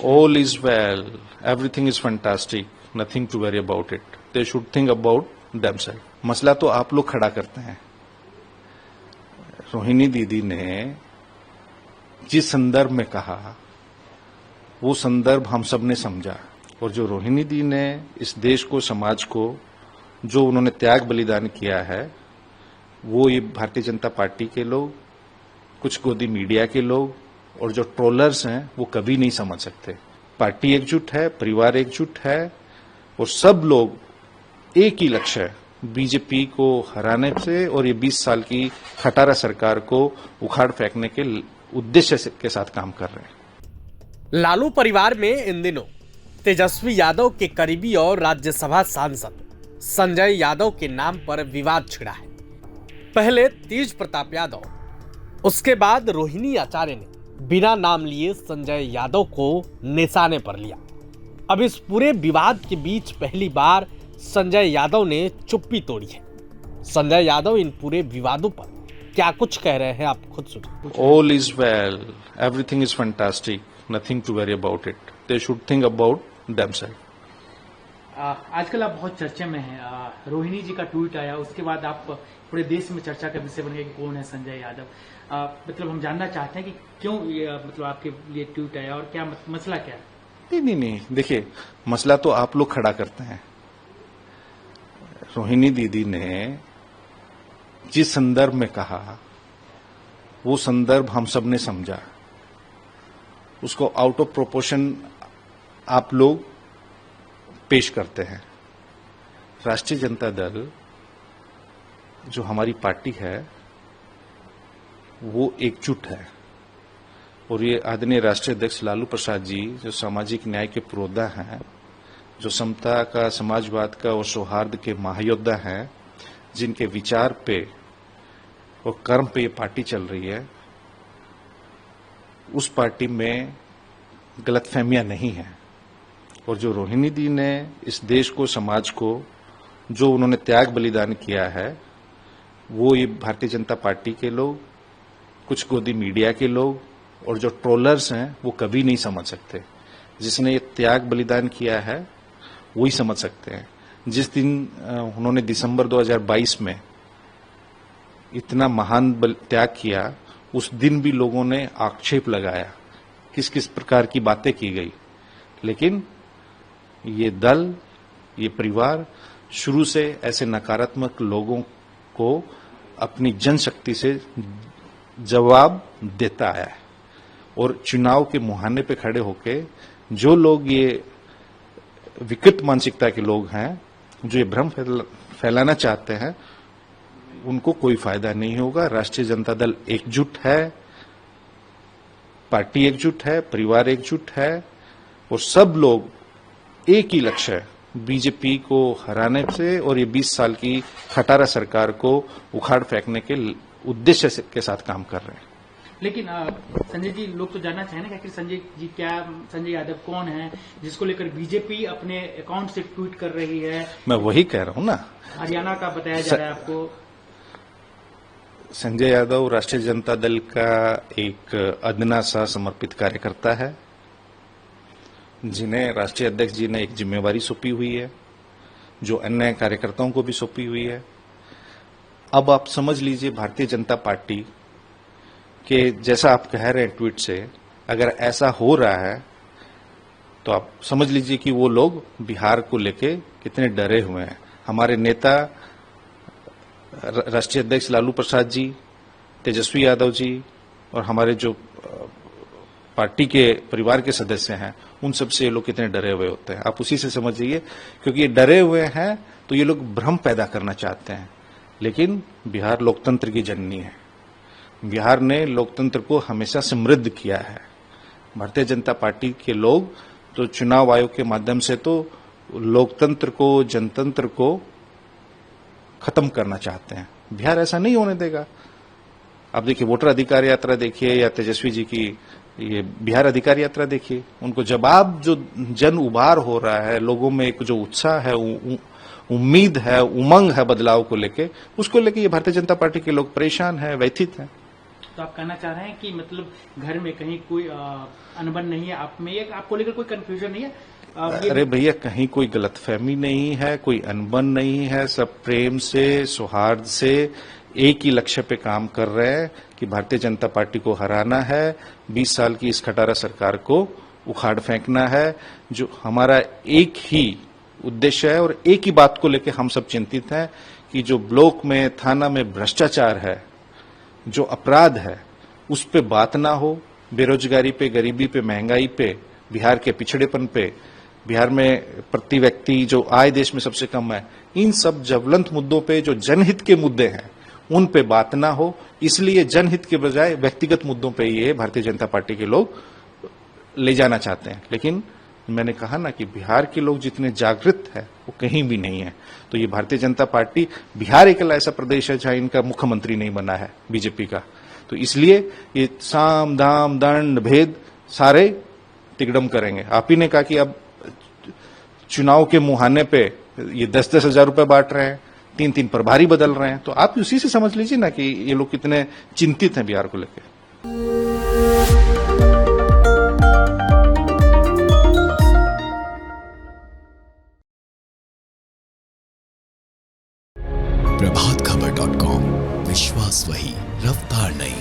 All is well. Everything is fantastic. Nothing to worry about it. They should think about themselves. मसला तो आप लोग खड़ा करते हैं। रोहिणी दीदी ने जिस संदर्भ में कहा वो संदर्भ हम सब ने समझा, और जो रोहिणी दी ने इस देश को, समाज को, जो उन्होंने त्याग बलिदान किया है, वो ये भारतीय जनता पार्टी के लोग, कुछ गोदी मीडिया के लोग और जो ट्रोलर्स हैं वो कभी नहीं समझ सकते। पार्टी एकजुट है, परिवार एकजुट है और सब लोग एक ही लक्ष्य है, बीजेपी को हराने से और ये 20 साल की खटारा सरकार को उखाड़ फेंकने के उद्देश्य के साथ काम कर रहे हैं। लालू परिवार में इन दिनों तेजस्वी यादव के करीबी और राज्यसभा सांसद संजय यादव के नाम पर विवाद छिड़ा है। पहले तेज प्रताप यादव, उसके बाद रोहिणी आचार्य ने बिना नाम लिए संजय यादव को निशाने पर लिया। अब इस पूरे विवाद के बीच पहली बार संजय यादव ने चुप्पी तोड़ी है। संजय यादव इन पूरे विवादों पर क्या कुछ कह रहे हैं, आप खुद सुनिए। All is well. Everything is fantastic. Nothing to worry about it. They should think about themselves. आजकल आप बहुत चर्चे में हैं। रोहिणी जी का ट्वीट आया, उसके बाद आप पूरे देश में चर्चा का विषय बन गया कि कौन है संजय यादव। मतलब हम जानना चाहते हैं कि क्यों मतलब आपके लिए ट्वीट आया और क्या मसला क्या है? नहीं, देखिए, मसला तो आप लोग खड़ा करते हैं। रोहिणी दीदी ने जिस संदर्भ में कहा वो संदर्भ हम सब ने समझा, उसको आउट ऑफ प्रोपोर्शन आप लोग पेश करते हैं। राष्ट्रीय जनता दल जो हमारी पार्टी है वो एकजुट है, और ये आदरणीय राष्ट्रीय अध्यक्ष लालू प्रसाद जी जो सामाजिक न्याय के पुरोधा हैं, जो समता का, समाजवाद का और सौहार्द के महायोद्धा हैं, जिनके विचार पे और कर्म पे ये पार्टी चल रही है, उस पार्टी में गलतफहमियां नहीं है। और जो रोहिणी दी ने इस देश को, समाज को, जो उन्होंने त्याग बलिदान किया है, वो ये भारतीय जनता पार्टी के लोग, कुछ गोदी मीडिया के लोग और जो ट्रोलर्स हैं वो कभी नहीं समझ सकते। जिसने ये त्याग बलिदान किया है वही समझ सकते हैं। जिस दिन उन्होंने दिसंबर 2022 में इतना महान त्याग किया, उस दिन भी लोगों ने आक्षेप लगाया, किस किस प्रकार की बातें की गई, लेकिन ये दल, ये परिवार शुरू से ऐसे नकारात्मक लोगों को अपनी जनशक्ति से जवाब देता आया है। और चुनाव के मुहाने पे खड़े होके जो लोग ये विकृत मानसिकता के लोग हैं, जो ये भ्रम फैलाना चाहते हैं, उनको कोई फायदा नहीं होगा। राष्ट्रीय जनता दल एकजुट है, पार्टी एकजुट है, परिवार एकजुट है और सब लोग एक ही लक्ष्य है, बीजेपी को हराने से और ये 20 साल की खटारा सरकार को उखाड़ फेंकने के उद्देश्य के साथ काम कर रहे हैं। लेकिन संजय जी, लोग तो जानना चाहेंगे कि संजय यादव कौन है जिसको लेकर बीजेपी अपने अकाउंट से ट्वीट कर रही है? मैं वही कह रहा हूं ना, हरियाणा का बताया जा रहा है आपको। संजय यादव राष्ट्रीय जनता दल का एक अदना सा समर्पित कार्यकर्ता है, जिन्हें राष्ट्रीय अध्यक्ष जी ने एक जिम्मेवारी सौंपी हुई है, जो अन्य कार्यकर्ताओं को भी सौंपी हुई है। अब आप समझ लीजिए, भारतीय जनता पार्टी के जैसा आप कह रहे हैं ट्वीट से, अगर ऐसा हो रहा है तो आप समझ लीजिए कि वो लोग बिहार को लेके कितने डरे हुए हैं। हमारे नेता राष्ट्रीय अध्यक्ष लालू प्रसाद जी, तेजस्वी यादव जी और हमारे जो पार्टी के परिवार के सदस्य हैं, उन सब से ये लोग कितने डरे हुए होते हैं, आप उसी से समझिए। क्योंकि ये डरे हुए हैं तो ये लोग भ्रम पैदा करना चाहते हैं। लेकिन बिहार लोकतंत्र की जननी है। बिहार ने लोकतंत्र को हमेशा समृद्ध किया है। भारतीय जनता पार्टी के लोग तो चुनाव आयोग के माध्यम से तो लोकतंत्र को, जनतंत्र को खत्म करना चाहते हैं। बिहार ऐसा नहीं होने देगा। आप देखिए, वोटर अधिकार यात्रा देखिए या तेजस्वी जी की ये बिहार अधिकार यात्रा देखिए, उनको जवाब जो जन उभार हो रहा है, लोगों में एक जो उत्साह है, उम्मीद है, उमंग है बदलाव को लेके, उसको लेके ये भारतीय जनता पार्टी के लोग परेशान हैं, व्यथित हैं। तो आप कहना चाह रहे हैं कि मतलब घर में कहीं कोई अनबन नहीं है आप में, या आपको लेकर कोई कंफ्यूजन नहीं है? अरे भैया, कहीं कोई गलतफहमी नहीं है, कोई अनबन नहीं है। सब प्रेम से, सौहार्द से एक ही लक्ष्य पे काम कर रहे हैं कि भारतीय जनता पार्टी को हराना है, 20 साल की इस खटारा सरकार को उखाड़ फेंकना है। जो हमारा एक ही उद्देश्य है और एक ही बात को लेकर हम सब चिंतित हैं कि जो ब्लॉक में, थाना में भ्रष्टाचार है, जो अपराध है, उस पे बात ना हो। बेरोजगारी पे, गरीबी पे, महंगाई पे, बिहार के पिछड़ेपन पे, बिहार में प्रति व्यक्ति जो आय देश में सबसे कम है, इन सब ज्वलंत मुद्दों पे, जो जनहित के मुद्दे हैं, उन पे बात ना हो। इसलिए जनहित के बजाय व्यक्तिगत मुद्दों पे ये भारतीय जनता पार्टी के लोग ले जाना चाहते हैं। लेकिन मैंने कहा ना कि बिहार के लोग जितने जागृत है वो कहीं भी नहीं है। तो ये भारतीय जनता पार्टी, बिहार एक ऐसा प्रदेश है जहां इनका मुख्यमंत्री नहीं बना है बीजेपी का, तो इसलिए ये साम दाम दंड भेद सारे तिगड़म करेंगे। आप ही ने कहा कि अब चुनाव के मुहाने पे ये 10-10 हजार रुपए बांट रहे हैं, 3-3 प्रभारी बदल रहे हैं, तो आप उसी से समझ लीजिए ना कि ये लोग कितने चिंतित हैं बिहार को लेकर। प्रभातखबर.com, विश्वास वही, रफ्तार नहीं।